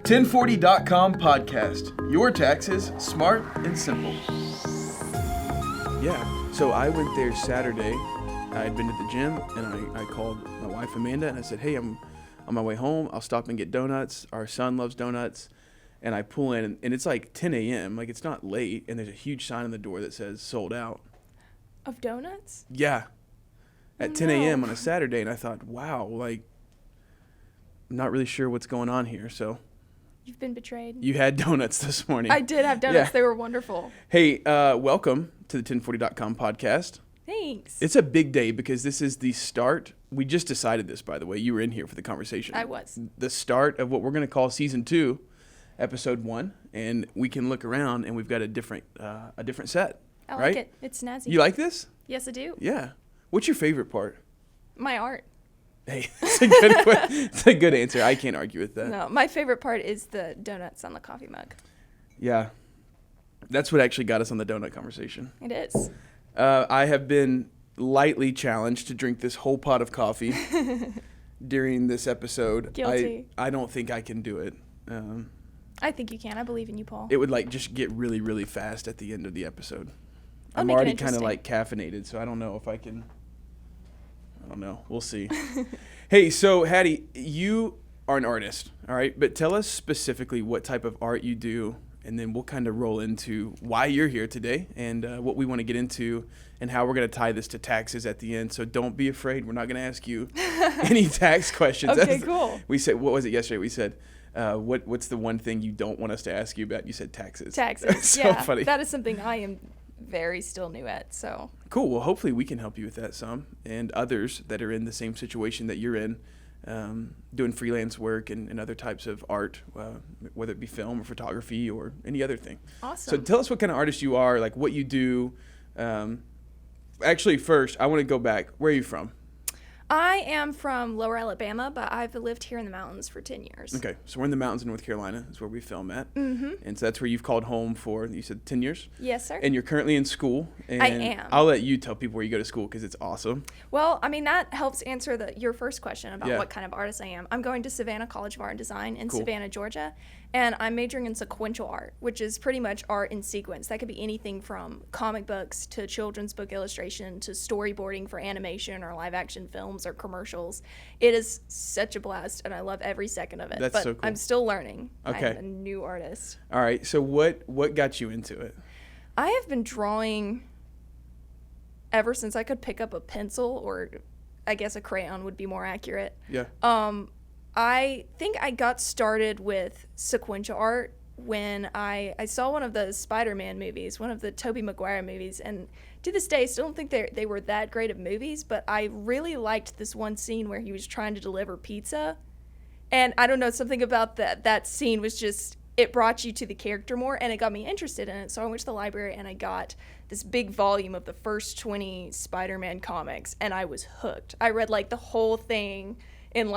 1040.com podcast. Your taxes, smart and simple. Yeah, so I went there Saturday. I had been to the gym, and I called my wife Amanda, and I said, hey, I'm on my way home. I'll stop and get donuts. Our son loves donuts. And I pull in, and it's like 10 a.m. Like, it's not late, and there's a huge sign on the door that says sold out. Of donuts? Yeah. At 10 a.m. on a Saturday, and I thought, wow, like, I'm not really sure what's going on here, so. You've been betrayed. You had donuts this morning. I did have donuts. Yeah. They were wonderful. Hey, welcome to the 1040.com podcast. Thanks. It's a big day because this is the start. We just decided this, by the way. You were in here for the conversation. I was. The start of what we're going to call season 2, episode 1, and we can look around and we've got a different set. I right? like it. It's snazzy. You like this? Yes, I do. Yeah. What's your favorite part? My art. Hey, it's a good answer. I can't argue with that. No, my favorite part is the donuts on the coffee mug. Yeah. That's what actually got us on the donut conversation. It is. I have been lightly challenged to drink this whole pot of coffee during this episode. Guilty. I don't think I can do it. I think you can. I believe in you, Paul. It would just get really, really fast at the end of the episode. I'm make it already kind of interesting. caffeinated, so I don't know if I can. I don't know. We'll see. Hey, so Hattie, you are an artist, all right? But tell us specifically what type of art you do, and then we'll kind of roll into why you're here today and what we want to get into and how we're going to tie this to taxes at the end. So don't be afraid. We're not going to ask you any tax questions. Okay, cool. We said, what was it yesterday? We said, what's the one thing you don't want us to ask you about? You said taxes. Taxes. So yeah, funny. That is something I am very still new at. So cool. Well, hopefully we can help you with that some, and others that are in the same situation that you're in, doing freelance work and other types of art, whether it be film or photography or any other thing. Awesome. So tell us what kind of artist you are, like what you do. Actually, first, I want to go back. Where are you from? I am from Lower Alabama, but I've lived here in the mountains for 10 years. Okay, so we're in the mountains in North Carolina. Is where we film at. Mm-hmm. And so that's where you've called home for, you said 10 years? Yes, sir. And you're currently in school. And I am. I'll let you tell people where you go to school because it's awesome. Well, I mean, that helps answer your first question about Yeah. what kind of artist I am. I'm going to Savannah College of Art and Design in Cool. Savannah, Georgia, and I'm majoring in sequential art, which is pretty much art in sequence. That could be anything from comic books to children's book illustration to storyboarding for animation or live action films or commercials. It is such a blast, and I love every second of it. That's but so cool. I'm still learning. Okay. I'm a new artist. All right, so what got you into it? I have been drawing ever since I could pick up a pencil, or I guess a crayon would be more accurate. Yeah. I think I got started with sequential art when I saw one of the Spider-Man movies, one of the Tobey Maguire movies, and to this day I still don't think they were that great of movies, but I really liked this one scene where he was trying to deliver pizza, and I don't know, something about that scene was just, it brought you to the character more, and it got me interested in it. So I went to the library and I got this big volume of the first 20 Spider-Man comics, and I was hooked. I read the whole thing in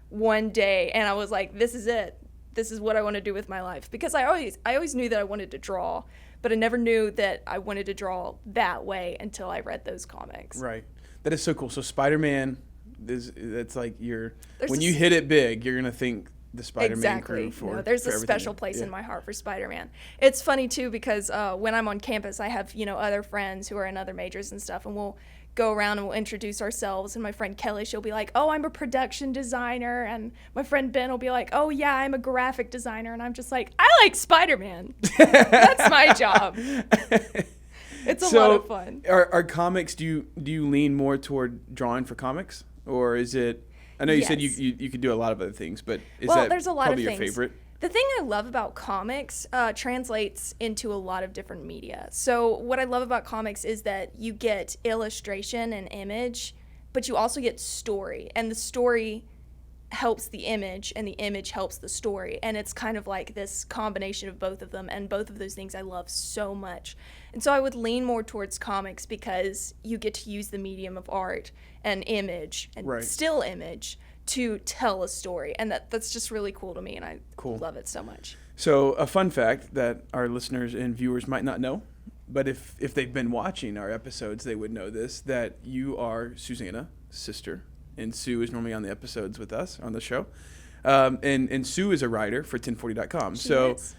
one day, and I was like, this is it. This is what I want to do with my life. Because I always knew that I wanted to draw, but I never knew that I wanted to draw that way until I read those comics. Right. That is so cool. So Spider-Man, that's like when you a- hit it big, you're going to think the Spider-Man Exactly. crew for No, there's for a everything. special place in my heart for Spider-Man. It's funny too because when I'm on campus, I have other friends who are in other majors and stuff, and we'll go around and we'll introduce ourselves. And my friend Kelly, she'll be like, "Oh, I'm a production designer," and my friend Ben will be like, "Oh yeah, I'm a graphic designer," and I'm just like, "I like Spider-Man. That's my job." It's a lot of fun. Are comics? Do you lean more toward drawing for comics, or is it? I know you said Yes. you could do a lot of other things, but is Well, that there's a lot probably of your things. favorite? The thing I love about comics translates into a lot of different media. So what I love about comics is that you get illustration and image, but you also get story. And the story helps the image, and the image helps the story. And it's kind of like this combination of both of them, and both of those things I love so much. And so I would lean more towards comics because you get to use the medium of art and image and Right. still image to tell a story, and that's just really cool to me, and I love it so much. So a fun fact that our listeners and viewers might not know, but if they've been watching our episodes, they would know this, that you are Susanna's sister, and Sue is normally on the episodes with us on the show. And Sue is a writer for 1040.com. So is.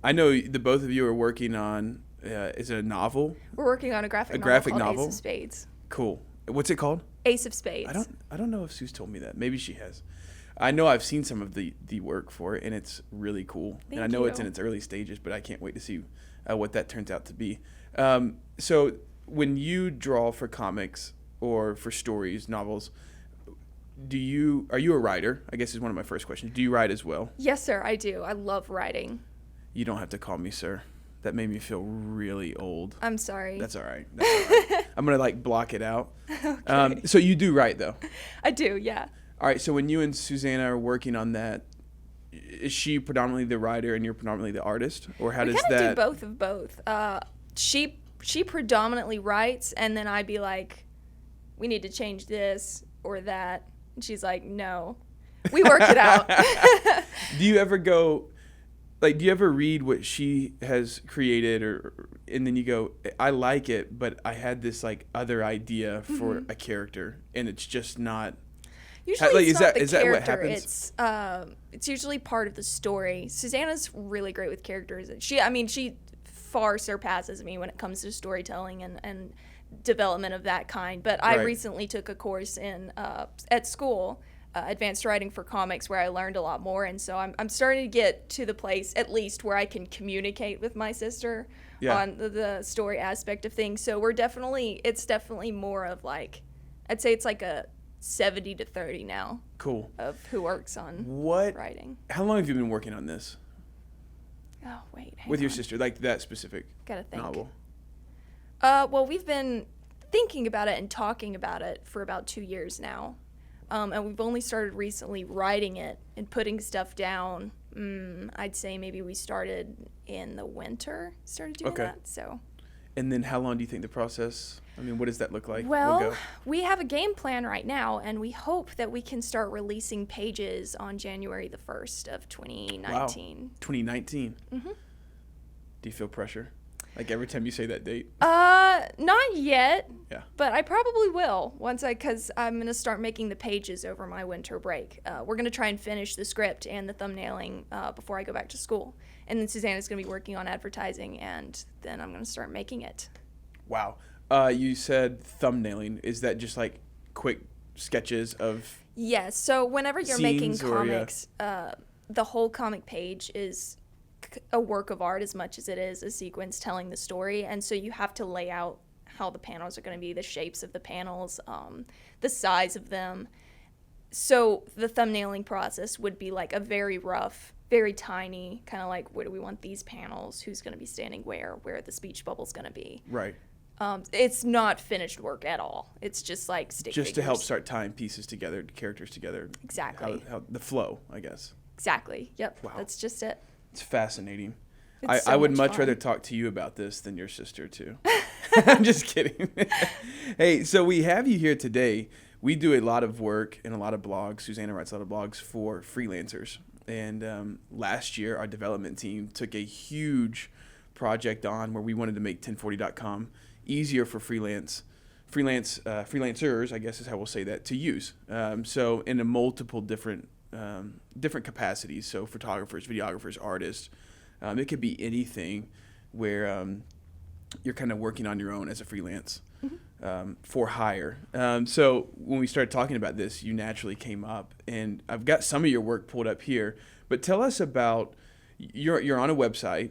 I know the both of you are working on, is it a novel? We're working on a graphic novel called Ace of Spades. Cool. What's it called? Ace of Spades. I don't know if Sue's told me that. Maybe she has. I know I've seen some of the work for it, and it's really cool. Thank and I know you. it's in its early stages, but I can't wait to see what that turns out to be. So when you draw for comics or for stories, novels, are you a writer? I guess is one of my first questions. Do you write as well? Yes, sir, I do. I love writing. You don't have to call me sir. That made me feel really old. I'm sorry. That's all right. That's all right. I'm going to block it out. Okay. So you do write though? I do, yeah. All right. So when you and Susanna are working on that, is she predominantly the writer and you're predominantly the artist? Or how does that? We do both of both. She predominantly writes, and then I'd be like, we need to change this or that. And she's like, no. We work it out. Do you ever go, do you ever read what she has created and then you go, I like it, but I had this other idea for a character and it's just not. Usually it's not the is that what character. happens? It's usually part of the story. Susanna's really great with characters. She far surpasses me when it comes to storytelling and development of that kind. But I recently took a course at school, advanced writing for comics, where I learned a lot more. And so I'm starting to get to the place, at least, where I can communicate with my sister on the story aspect of things. So it's definitely more of I'd say it's a 70 to 30 now. Cool. Of who works on writing. How long have you been working on this? Oh, wait. With your sister, that specific Gotta think. novel? Well, we've been thinking about it and talking about it for about 2 years now. And we've only started recently writing it and putting stuff down. I'd say maybe we started in the winter, doing that. So. And then how long do you think the process, what does that look like? Well, we have a game plan right now, and we hope that we can start releasing pages on January the 1st of 2019. Wow. 2019? Mm-hmm. Do you feel pressure? Every time you say that date? Not yet. Yeah. But I probably will because I'm going to start making the pages over my winter break. We're going to try and finish the script and the thumbnailing before I go back to school. And then Susanna's going to be working on advertising, and then I'm going to start making it. Wow. You said thumbnailing. Is that just quick sketches of Yes. So whenever you're making scenes or, comics, the whole comic page is a work of art as much as it is a sequence telling the story. And so you have to lay out how the panels are going to be, the shapes of the panels, the size of them. So the thumbnailing process would be a very rough, very tiny, kind of where do we want these panels, who's going to be standing where the speech bubble's going to be. Right. It's not finished work at all. It's just stick just figures. to help start tying pieces together, characters together. Exactly. How the flow, I guess. Exactly. Yep. Wow. That's just it. It's fascinating. It's I would much fun. rather talk to you about this than your sister too. I'm just kidding. Hey, so we have you here today. We do a lot of work and a lot of blogs. Susanna writes a lot of blogs for freelancers. And last year, our development team took a huge project on where we wanted to make 1040.com easier for freelancers, I guess is how we'll say that, to use. So in a multiple different capacities. So photographers, videographers, artists. It could be anything where you're kind of working on your own as a freelance for hire. So when we started talking about this, you naturally came up, and I've got some of your work pulled up here. But tell us about you're on a website,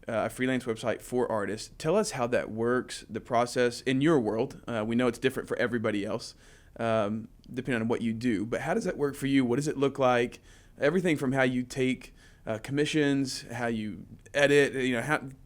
a freelance website for artists. Tell us how that works, the process in your world. We know it's different for everybody else, depending on what you do. But how does that work for you? What does it look like? Everything from how you take commissions, how you edit,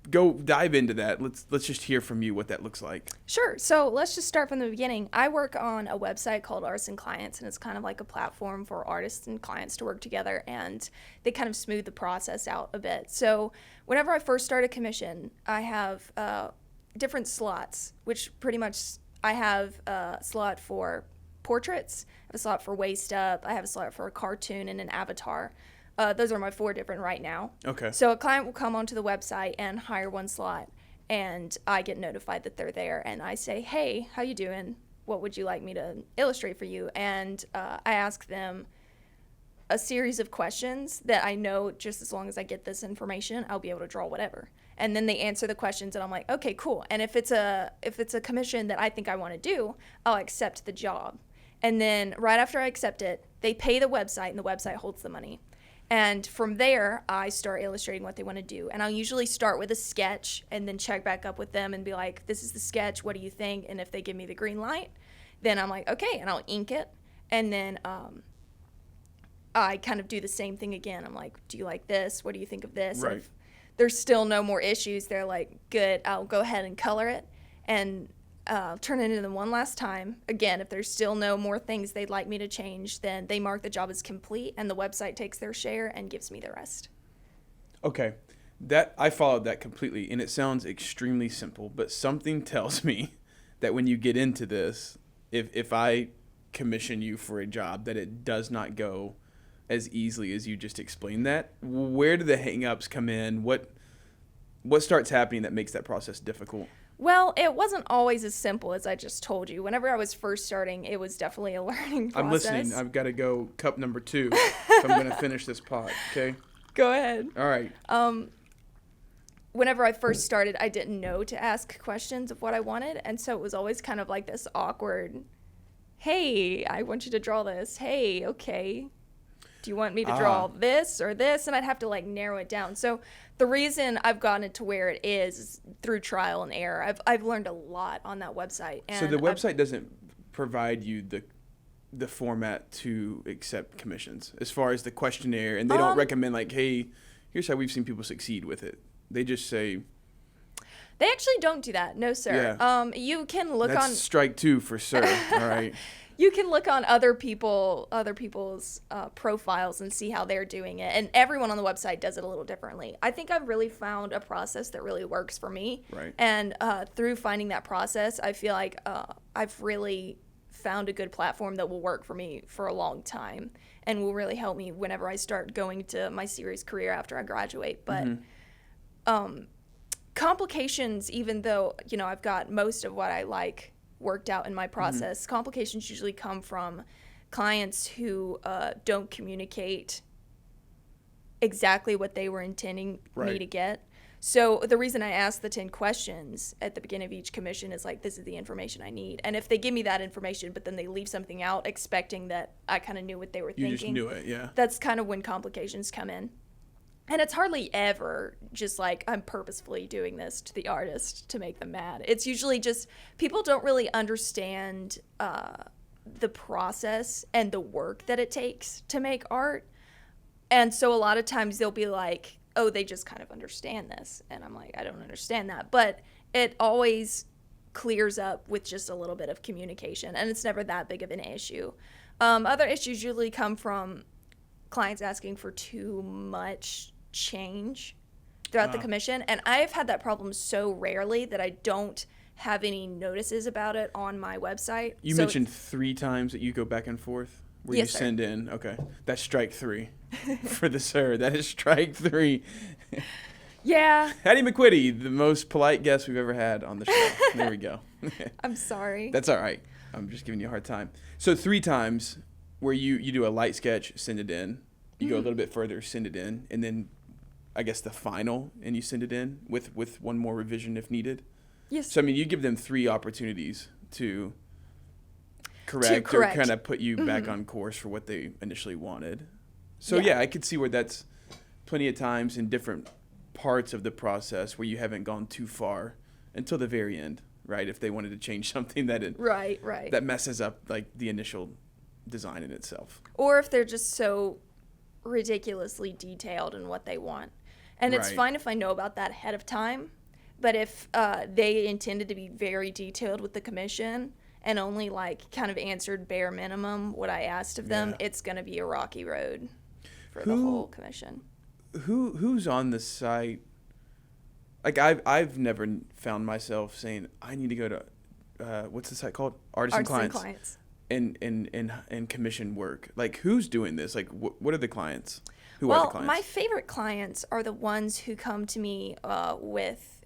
go dive into that. Let's just hear from you what that looks like. Sure. So let's just start from the beginning. I work on a website called Artists and Clients, and it's kind of like a platform for artists and clients to work together, and they kind of smooth the process out a bit. So whenever I first start a commission, I have different slots, which pretty much I have a slot for portraits, I have a slot for waist up, I have a slot for a cartoon and an avatar. Those are my 4 different right now. Okay. So a client will come onto the website and hire one slot, and I get notified that they're there, and I say, hey, how you doing? What would you like me to illustrate for you? And I ask them a series of questions that I know just as long as I get this information, I'll be able to draw whatever. And then they answer the questions and I'm like, okay, cool. And if it's a commission that I think I want to do, I'll accept the job. And then right after I accept it, they pay the website and the website holds the money. And from there, I start illustrating what they want to do. And I'll usually start with a sketch and then check back up with them and be like, this is the sketch, what do you think? And if they give me the green light, then I'm like, okay, and I'll ink it. And then I kind of do the same thing again. I'm like, do you like this? What do you think of this? Right. If there's still no more issues, they're like, good, I'll go ahead and color it and turn it into them one last time. Again, if there's still no more things they'd like me to change, then they mark the job as complete and the website takes their share and gives me the rest. Okay. That I followed that completely, and it sounds extremely simple, but something tells me that when you get into this, if I commission you for a job, that it does not go as easily as you just explained that. Where do the hang-ups come in? What starts happening that makes that process difficult? Well, it wasn't always as simple as I just told you. Whenever I was first starting, it was definitely a learning process. I'm listening. I've got to go cup number 2 if I'm going to finish this pot, okay? Go ahead. All right. Whenever I first started, I didn't know to ask questions of what I wanted, and so it was always kind of like this awkward, hey, I want you to draw this. Hey, okay. Do you want me to draw this or this? And I'd have to like narrow it down. So the reason I've gotten it to where it is through trial and error. I've learned a lot on that website. And so the website doesn't provide you the format to accept commissions as far as the questionnaire, and they don't recommend like, hey, here's how we've seen people succeed with it. They just say. They actually don't do that. No, sir. Yeah. You can look That's on strike 2 for sir. All right. You can look on other people's profiles and see how they're doing it. And everyone on the website does it a little differently. I think I've really found a process that really works for me. Right. And through finding that process, I feel like I've really found a good platform that will work for me for a long time and will really help me whenever I start going to my serious career after I graduate. But complications, even though, I've got most of what I like worked out in my process, complications usually come from clients who don't communicate exactly what they were intending me to get. So the reason I ask the 10 questions at the beginning of each commission is like, this is the information I need. And if they give me that information, but then they leave something out expecting that I kind of knew what they were thinking. You just knew it, yeah. That's kind of when complications come in. And it's hardly ever just like I'm purposefully doing this to the artist to make them mad. It's usually just people don't really understand the process and the work that it takes to make art. And so a lot of times they'll be like, oh, they just kind of understand this. And I'm like, I don't understand that. But it always clears up with just a little bit of communication. And it's never that big of an issue. Other issues usually come from clients asking for too much change throughout the commission, and I've had that problem so rarely that I don't have any notices about it on my website. You mentioned 3 times that you go back and forth where you send in. Okay, that's strike 3 for the sir. That is strike 3. Yeah. Hattie McQuitty, the most polite guest we've ever had on the show. There we go. I'm sorry. That's all right. I'm just giving you a hard time. So 3 times where you do a light sketch, send it in. You go a little bit further, send it in, and then I guess the final, and you send it in with one more revision if needed. Yes. So, I mean, you give them 3 opportunities to correct. Or kind of put you back on course for what they initially wanted. So, yeah, I could see where that's plenty of times in different parts of the process where you haven't gone too far until the very end, right? If they wanted to change something that that messes up, like, the initial design in itself. Or if they're just so ridiculously detailed in what they want. And it's fine if I know about that ahead of time, but if they intended to be very detailed with the commission and only like kind of answered bare minimum what I asked of them, it's going to be a rocky road for the whole commission. Who's on the site? Like I've never found myself saying I need to go to what's the site called? Artisan Clients. And commission work. Like who's doing this? Like what are the clients? Who are the clients? My favorite clients are the ones who come to me with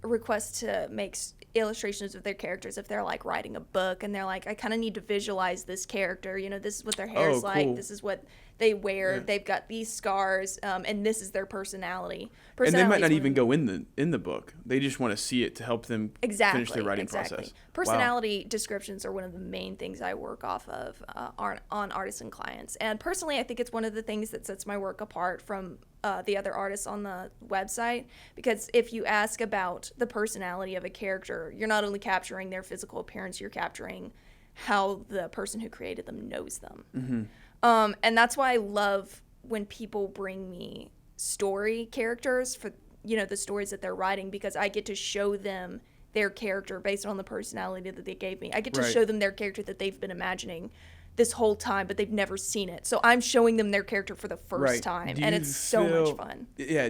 requests to make illustrations of their characters. If they're like writing a book and they're like, I kind of need to visualize this character. This is what their hair is like. This is what they wear. They've got these scars, and this is their personality. And they might not even go in the book. They just want to see it to help them finish their writing process. Personality descriptions are one of the main things I work off of on artists and clients. And personally, I think it's one of the things that sets my work apart from the other artists on the website, because if you ask about the personality of a character, you're not only capturing their physical appearance, you're capturing how the person who created them knows them. Mm-hmm. And that's why I love when people bring me story characters for, the stories that they're writing, because I get to show them their character based on the personality that they gave me. I get to show them their character that they've been imagining this whole time, but they've never seen it. So I'm showing them their character for the first time, and it's so much fun. Yeah,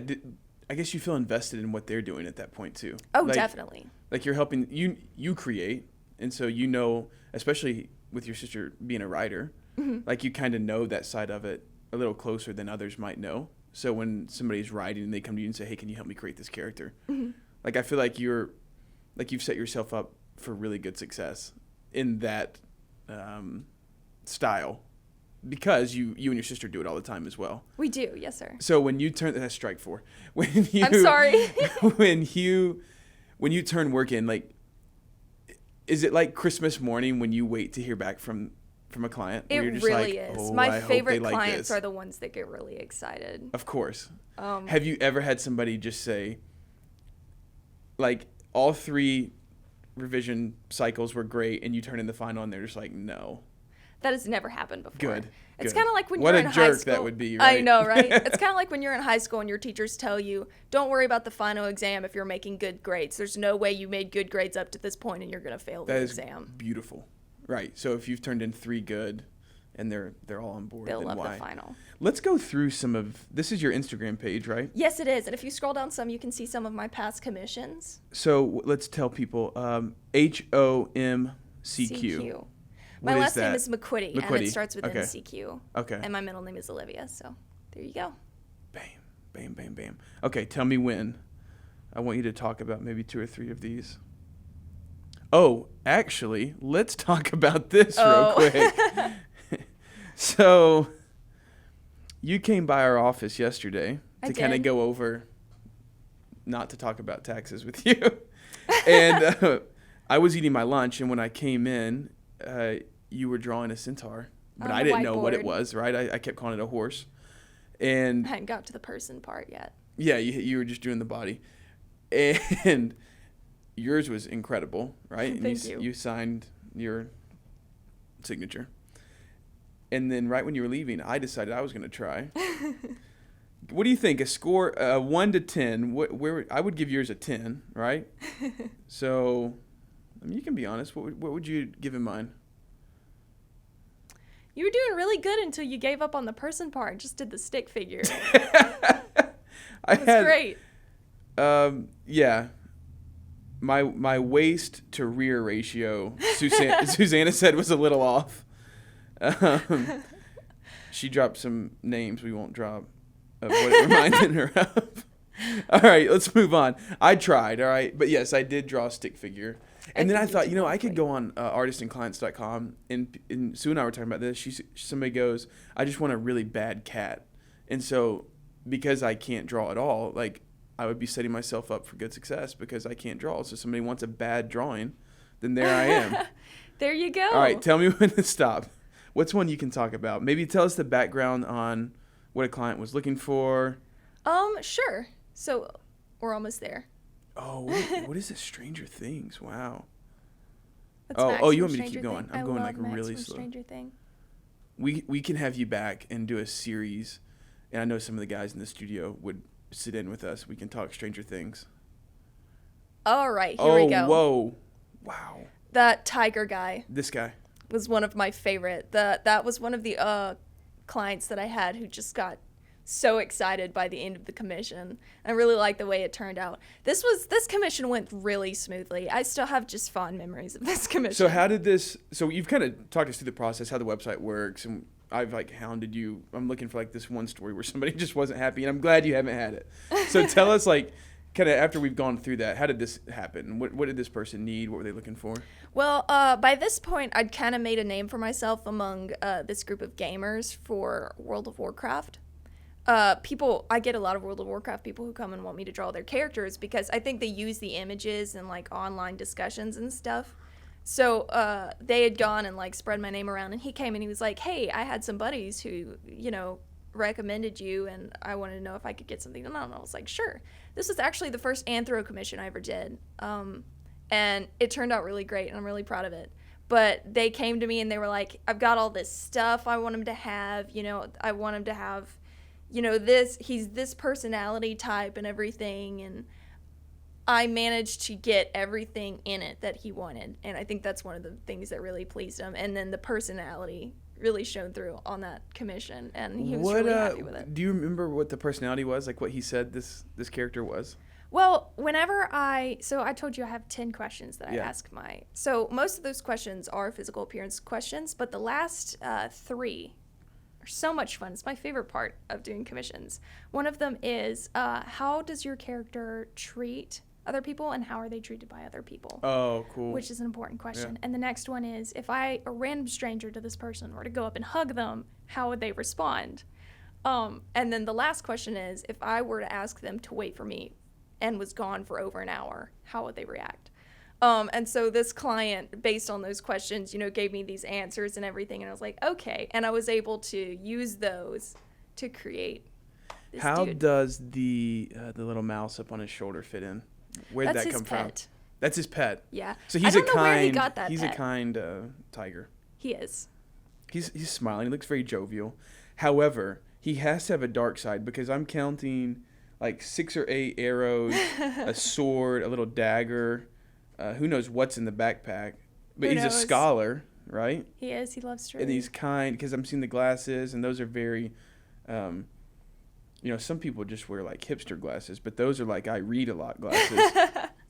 I guess you feel invested in what they're doing at that point too. Oh, definitely. Like you're helping you create, and so especially with your sister being a writer, like you kind of know that side of it a little closer than others might know. So when somebody's writing and they come to you and say, "Hey, can you help me create this character?" Like I feel like you've set yourself up for really good success in that style, because you and your sister do it all the time as well. We do, yes, sir. So when you turn, that's strike 4. I'm sorry. when you turn work in, like, is it like Christmas morning when you wait to hear back from a client? It really is. Oh, my favorite clients are the ones that get really excited. Of course. Have you ever had somebody just say, like, all 3 revision cycles were great, and you turn in the final and they're just like, no? That has never happened before. Good. It's kind of like when you're in high school. What a jerk that would be, right? I know, right? It's kind of like when you're in high school and your teachers tell you, don't worry about the final exam if you're making good grades. There's no way you made good grades up to this point and you're going to fail the exam. That is beautiful. Right. So if you've turned in 3 good and they're all on board, they'll then love why? the final. Let's go through this is your Instagram page, right? Yes, it is. And if you scroll down some, you can see some of my past commissions. So let's tell people, HOMCQ. CQ. My last name is McQuitty, and it starts with MCQ. Okay. And my middle name is Olivia, so there you go. Bam, bam, bam, bam. Okay, tell me when. I want you to talk about maybe 2 or 3 of these. Oh, actually, let's talk about this real quick. So, you came by our office yesterday to kind of go over, not to talk about taxes with you. And I was eating my lunch, and when I came in, you were drawing a centaur, but I didn't know what it was, right? I kept calling it a horse. And I hadn't got to the person part yet. Yeah, you were just doing the body. And yours was incredible, right? And Thank you. You signed your signature. And then right when you were leaving, I decided I was going to try. What do you think? A score 1 to 10, where I would give yours a 10, right? So, I mean, you can be honest. What would you give in mine? You were doing really good until you gave up on the person part and just did the stick figure. That's great. Yeah. My waist to rear ratio, Susanna said, was a little off. She dropped some names we won't drop of what it reminded her of. All right, let's move on. I tried, all right? But yes, I did draw a stick figure. And then I thought, I could go on artistandclients.com, and Sue and I were talking about this. Somebody goes, I just want a really bad cat. And so because I can't draw at all, like, I would be setting myself up for good success because I can't draw. So somebody wants a bad drawing, then there I am. There you go. All right, tell me when to stop. What's one you can talk about? Maybe tell us the background on what a client was looking for. Sure. So we're almost there. Oh, what is this? Stranger Things. Wow. That's you want me to Stranger keep going? Thing. I'm going like Max really from slow. Stranger Thing. We can have you back and do a series, and I know some of the guys in the studio would sit in with us. We can talk Stranger Things. All right, here we go. Oh, whoa. Wow. That tiger guy. This guy was one of my favorite. That was one of the clients that I had who just got so excited by the end of the commission. I really liked the way it turned out. This commission went really smoothly. I still have just fond memories of this commission. So you've kind of talked us through the process, how the website works, and I've like hounded you. I'm looking for like this one story where somebody just wasn't happy, and I'm glad you haven't had it. So tell us, like, kind of after we've gone through that, how did this happen? What did this person need? What were they looking for? Well, by this point, I'd kind of made a name for myself among this group of gamers for World of Warcraft. I get a lot of World of Warcraft people who come and want me to draw their characters because I think they use the images in like online discussions and stuff. So they had gone and like spread my name around, and he came and he was like, "Hey, I had some buddies who, recommended you, and I wanted to know if I could get something done." And I was like, "Sure." This was actually the first anthro commission I ever did, and it turned out really great, and I'm really proud of it. But they came to me and they were like, "I've got all this stuff I want him to have. I want him to have, he's this personality type and everything." And I managed to get everything in it that he wanted. And I think that's one of the things that really pleased him. And then the personality really shone through on that commission. And he was really happy with it. Do you remember what the personality was? Like what he said this character was? Well, I told you I have 10 questions that I ask so most of those questions are physical appearance questions, but the last 3 are so much fun. It's my favorite part of doing commissions. One of them is, how does your character treat other people, and how are they treated by other people? Oh, cool. Which is an important question. Yeah. And the next one is, if a random stranger to this person were to go up and hug them, how would they respond? And then the last question is, if I were to ask them to wait for me and was gone for over an hour, how would they react? And so this client, based on those questions, gave me these answers and everything, and I was like, okay. And I was able to use those to create this How dude. does the little mouse up on his shoulder fit in? Where did that come from? That's his pet. Yeah. So he's I don't know where he got that he's pet. a kind tiger. He is. He's smiling. He looks very jovial. However, he has to have a dark side because I'm counting like 6 or 8 arrows, a sword, a little dagger. Who knows what's in the backpack? But he's a scholar, right? He is. He loves to read. And he's kind because I'm seeing the glasses, and those are very, some people just wear like hipster glasses, but those are like I read a lot glasses.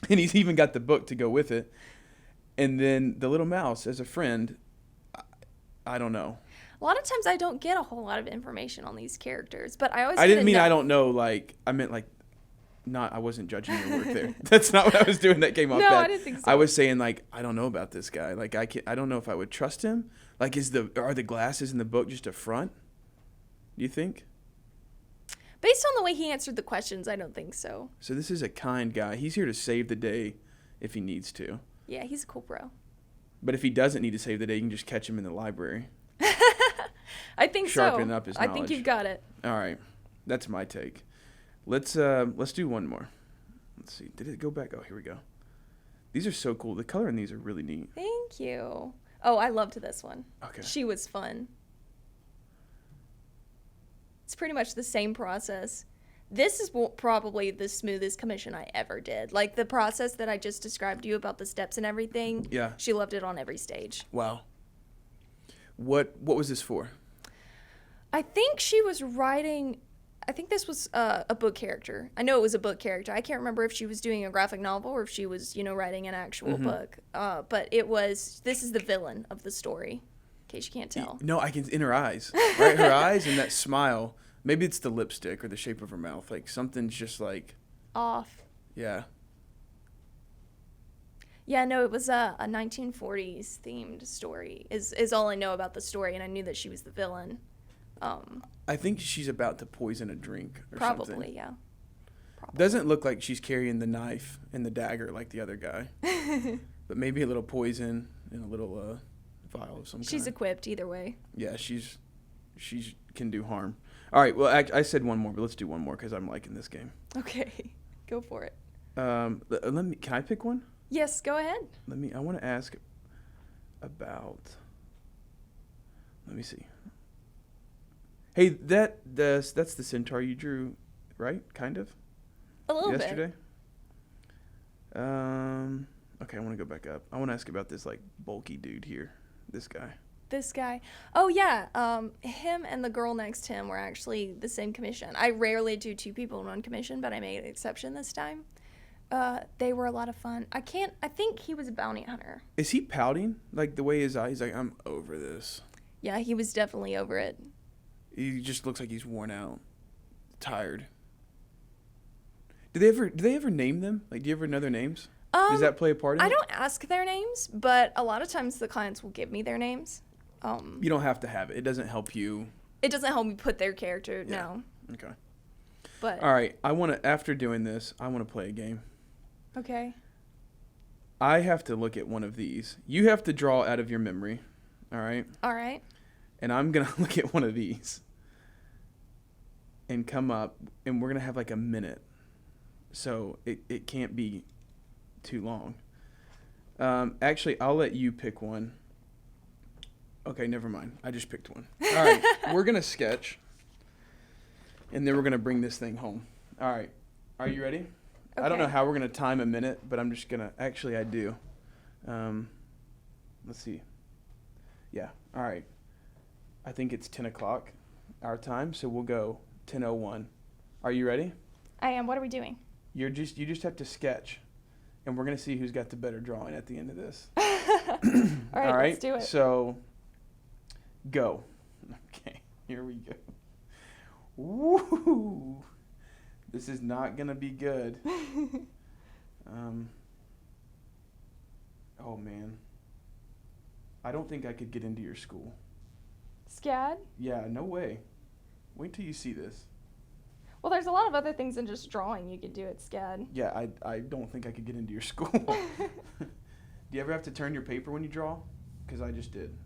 And he's even got the book to go with it. And then the little mouse as a friend, I don't know. A lot of times I don't get a whole lot of information on these characters, but I always I didn't mean I don't know, like, I meant like, I wasn't judging your work there. That's not what I was doing. That came off bad. No, I didn't think so. I was saying like, I don't know about this guy. Like I don't know if I would trust him. Like are the glasses in the book just a front? Do you think? Based on the way he answered the questions, I don't think so. So this is a kind guy. He's here to save the day if he needs to. Yeah, he's a cool bro. But if he doesn't need to save the day, you can just catch him in the library. I think Sharpen up his knowledge. I think you've got it. All right. That's my take. Let's do one more. Let's see. Did it go back? Oh, here we go. These are so cool. The color in these are really neat. Thank you. Oh, I loved this one. Okay. She was fun. It's pretty much the same process. This is probably the smoothest commission I ever did. Like the process that I just described to you about the steps and everything. Yeah. She loved it on every stage. Wow. What was this for? I think she was writing. I think this was a book character. I know it was a book character. I can't remember if she was doing a graphic novel or if she was, writing an actual book. But this is the villain of the story, in case you can't tell. No, I can, in her eyes, right? Her eyes and that smile. Maybe it's the lipstick or the shape of her mouth. Like something's just like off. Yeah. Yeah, no, it was a 1940s themed story. Is all I know about the story, and I knew that she was the villain. I think she's about to poison a drink or probably, something. Yeah. Probably. Doesn't look like she's carrying the knife and the dagger like the other guy. But maybe a little poison in a little vial of some kind. She's equipped either way. Yeah, she's can do harm. All right, well, I said one more, but let's do one more because I'm liking this game. Okay, go for it. Can I pick one? Yes, go ahead. I want to ask about. Let me see. Hey, that's the centaur you drew, right? Kind of. A little yesterday. Okay, I want to go back up. I want to ask about this like bulky dude here. This guy. Oh yeah. Him and the girl next to him were actually the same commission. I rarely do 2 people in one commission, but I made an exception this time. They were a lot of fun. I think he was a bounty hunter. Is he pouting? Like the way his eyes, like, I'm over this. Yeah, he was definitely over it. He just looks like he's worn out, tired. Do they ever name them? Like, do you ever know their names? Does that play a part in it? I don't ask their names, but a lot of times the clients will give me their names. You don't have to have it. It doesn't help you. It doesn't help me put their character, Yeah. no. Okay. But All right. After doing this, I want to play a game. okay. I have to look at one of these. You have to draw out of your memory. All right. All right. And I'm going to look at one of these and come up, and we're going to have like a minute. So it can't be too long. Actually, I'll let you pick one. Okay, never mind. I just picked one. All right. We're going to sketch, and then we're going to bring this thing home. All right. Are you ready? Okay. I don't know how we're going to time a minute, but I'm just going to... Actually, I do. Let's see. Yeah. All right. I think it's 10 o'clock our time, so we'll go 10:01. Are you ready? I am. What are we doing? You just have to sketch, and we're going to see who's got the better drawing at the end of this. All right, let's do it. So, go. Okay, here we go. Woo! This is not going to be good. Oh, man. I don't think I could get into your school. SCAD? Yeah, no way. Wait till you see this. Well, there's a lot of other things than just drawing you could do at SCAD. Yeah, I don't think I could get into your school. Do you ever have to turn your paper when you draw? Because I just did.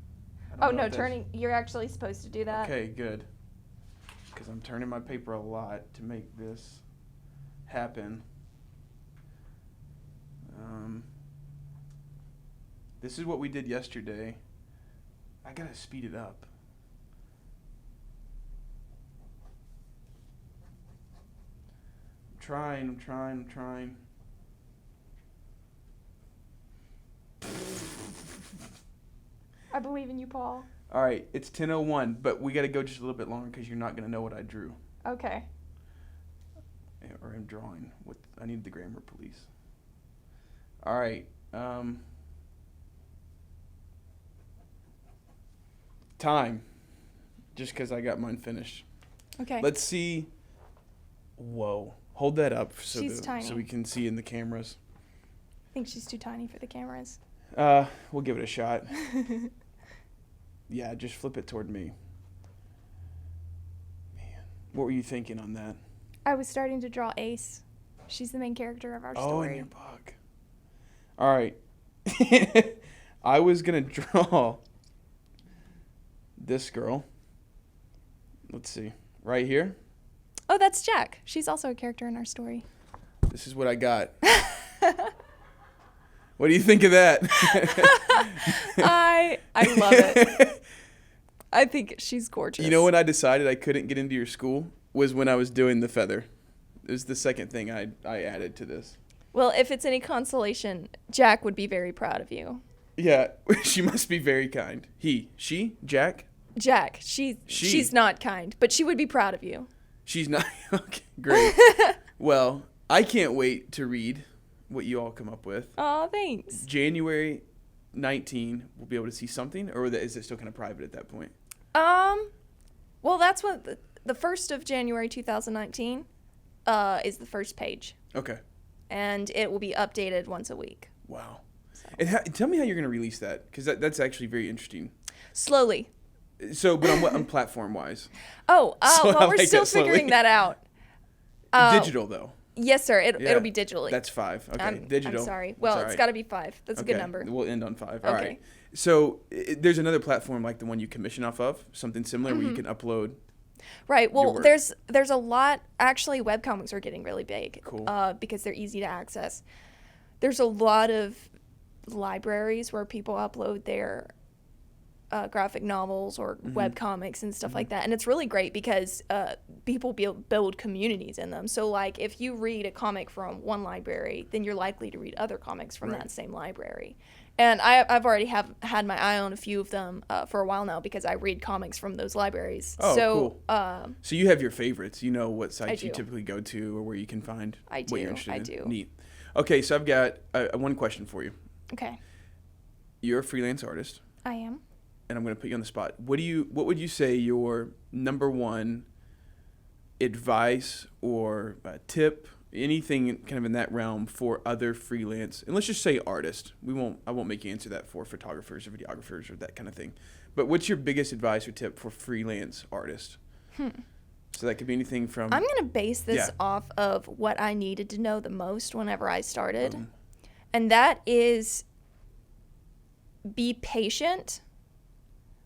Oh, no, turning. You're actually supposed to do that. Okay, good. Because I'm turning my paper a lot to make this happen. This is what we did yesterday. I gotta speed it up. I'm trying. I believe in you, Paul. All right, it's 10:01, but we got to go just a little bit longer because you're not going to know what I drew. Okay. Or I'm drawing. I need the grammar police. All right. Time. Just because I got mine finished. Okay. Let's see. Whoa. Hold that up so tiny. we can see in the cameras. I think she's too tiny for the cameras. We'll give it a shot. Yeah, just flip it toward me. Man, what were you thinking on that? I was starting to draw Ace. She's the main character of our story. Oh, in your book. All right. I was going to draw this girl. Let's see. Right here. Oh, that's Jack. She's also a character in our story. This is what I got. What do you think of that? I love it. I think she's gorgeous. You know when I decided I couldn't get into your school was when I was doing the feather. It was the second thing I added to this. Well, if it's any consolation, Jack would be very proud of you. Yeah, she must be very kind. She, Jack? Jack, she's not kind, but she would be proud of you. She's not. Okay, great. Well, I can't wait to read what you all come up with. Oh, thanks. January 19, we'll be able to see something, or is it still kind of private at that point? Well, that's what the 1st of January 2019 is the first page. Okay. And it will be updated once a week. Wow. So. And tell me how you're going to release that, because that's actually very interesting. Slowly. So, but on platform-wise? Well, we're still figuring that out. Digital, though. Yes, sir. It'll be digitally. That's 5. Okay, digital. I'm sorry. Well, it's got to be 5. That's a good number. We'll end on 5. All right. So there's another platform like the one you commission off of, something similar where you can upload. Right. Well, there's a lot. Actually, webcomics are getting really big. Cool. Because they're easy to access. There's a lot of libraries where people upload their graphic novels or webcomics and stuff like that. And it's really great because people build communities in them. So, like, if you read a comic from one library, then you're likely to read other comics from that same library. And I've already had my eye on a few of them for a while now because I read comics from those libraries. Oh, cool. So you have your favorites. You know what sites you typically go to or where you can find what you're interested in. I do. Neat. Okay, so I've got one question for you. Okay. You're a freelance artist. I am. And I'm going to put you on the spot. What would you say your number one advice or tip anything kind of in that realm for other freelance, and let's just say artists. I won't make you answer that for photographers or videographers or that kind of thing. But what's your biggest advice or tip for freelance artists? So that could be anything from... I'm going to base this off of what I needed to know the most whenever I started. And that is be patient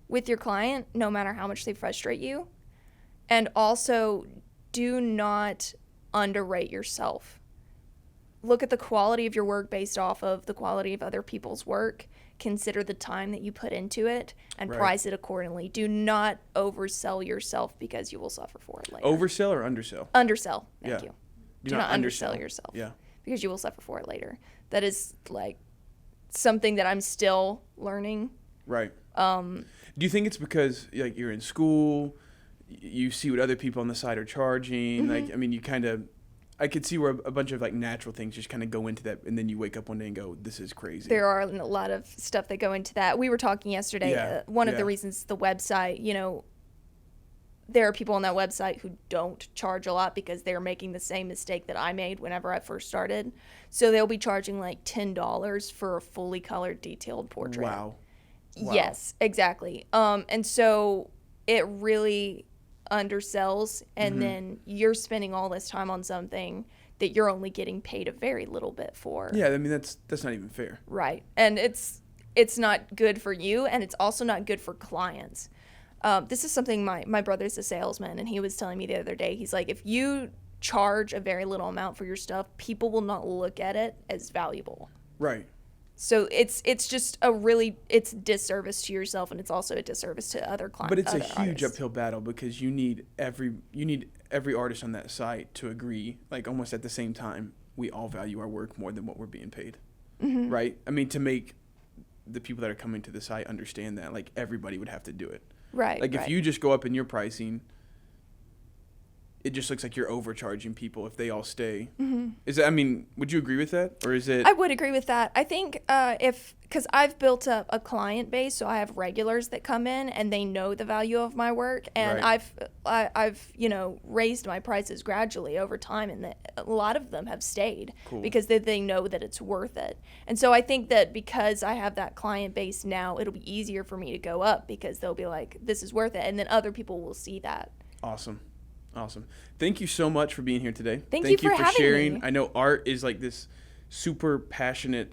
with your client no matter how much they frustrate you. And also do not underrate yourself. Look at the quality of your work based off of the quality of other people's work. Consider the time that you put into it and price it accordingly. Do not oversell yourself because you will suffer for it later. Oversell or undersell? Undersell. Thank you. Do not undersell yourself. Yeah. Because you will suffer for it later. That is like something that I'm still learning. Right. Do you think it's because like you're in school, you see what other people on the side are charging? Like, I mean, you kind of, I could see where a bunch of like natural things just kind of go into that, and then you wake up one day and go, "This is crazy." There are a lot of stuff that go into that. We were talking yesterday. One of the reasons the website, you know, there are people on that website who don't charge a lot because they're making the same mistake that I made whenever I first started. So they'll be charging like $10 for a fully colored, detailed portrait. Wow. Yes, exactly. And so it really undersells, and then you're spending all this time on something that you're only getting paid a very little bit for. Yeah, I mean that's not even fair. Right. And it's not good for you, and it's also not good for clients. This is something my brother's a salesman, and he was telling me the other day. He's like, if you charge a very little amount for your stuff, people will not look at it as valuable. Right. So it's just it's disservice to yourself, and it's also a disservice to other clients. But it's a huge artists. uphill battle because you need every artist on that site to agree, like almost at the same time, we all value our work more than what we're being paid. Right? I mean, to make the people that are coming to the site understand that, like everybody would have to do it. Right. Like if you just go up in your pricing, it just looks like you're overcharging people if they all stay. Is that, I mean, would you agree with that? Or is it? I would agree with that. I think because I've built up a client base, so I have regulars that come in and they know the value of my work, and I've raised my prices gradually over time, and a lot of them have stayed because they know that it's worth it. And so I think that because I have that client base now, it'll be easier for me to go up because they'll be like, this is worth it, and then other people will see that. Awesome. Thank you so much for being here today. Thank you for having sharing. me. I know art is like this super passionate,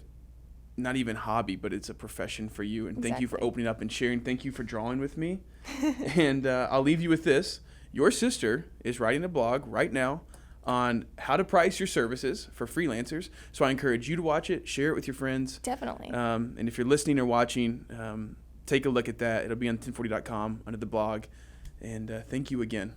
not even hobby, but it's a profession for you. And thank you for opening up and sharing. Thank you for drawing with me. And I'll leave you with this. Your sister is writing a blog right now on how to price your services for freelancers. So I encourage you to watch it, share it with your friends. Definitely. And if you're listening or watching, take a look at that. It'll be on 1040.com under the blog. And thank you again.